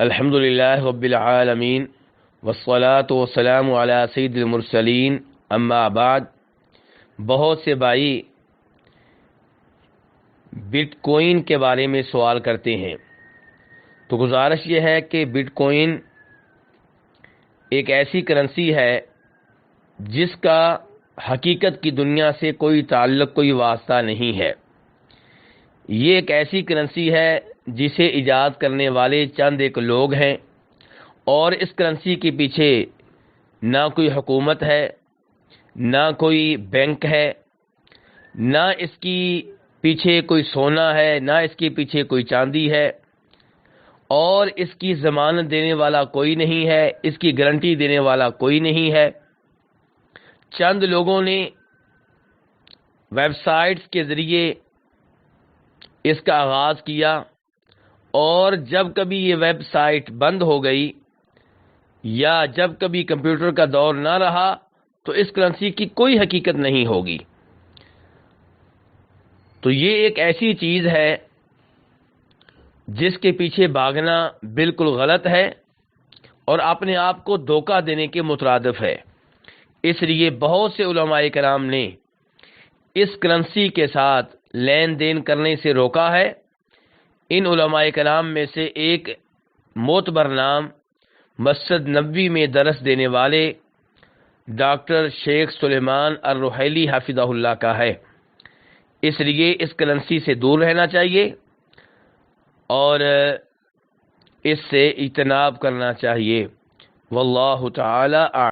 الحمد للہ رب العالمین والصلاة والسلام علی سید المرسلین اما بعد۔ بہت سے بھائی بٹ کوئن کے بارے میں سوال کرتے ہیں، تو گزارش یہ ہے کہ بٹ کوئن ایک ایسی کرنسی ہے جس کا حقیقت کی دنیا سے کوئی تعلق، کوئی واسطہ نہیں ہے۔ یہ ایک ایسی کرنسی ہے جسے ایجاد کرنے والے چند ایک لوگ ہیں، اور اس کرنسی کے پیچھے نہ کوئی حکومت ہے، نہ کوئی بینک ہے، نہ اس کی پیچھے کوئی سونا ہے، نہ اس کے پیچھے کوئی چاندی ہے، اور اس کی ضمانت دینے والا کوئی نہیں ہے، اس کی گارنٹی دینے والا کوئی نہیں ہے۔ چند لوگوں نے ویب سائٹس کے ذریعے اس کا آغاز کیا، اور جب کبھی یہ ویب سائٹ بند ہو گئی یا جب کبھی کمپیوٹر کا دور نہ رہا تو اس کرنسی کی کوئی حقیقت نہیں ہوگی۔ تو یہ ایک ایسی چیز ہے جس کے پیچھے بھاگنا بالکل غلط ہے اور اپنے آپ کو دھوکہ دینے کے مترادف ہے۔ اس لیے بہت سے علماء کرام نے اس کرنسی کے ساتھ لین دین کرنے سے روکا ہے۔ ان علماء کرام میں سے ایک معتبر نام مسجد نبوی میں درس دینے والے ڈاکٹر شیخ سلیمان الرحیلی حفظہ اللہ کا ہے۔ اس لیے اس کرنسی سے دور رہنا چاہیے اور اس سے اجتناب کرنا چاہیے۔ واللہ تعالی اعلم۔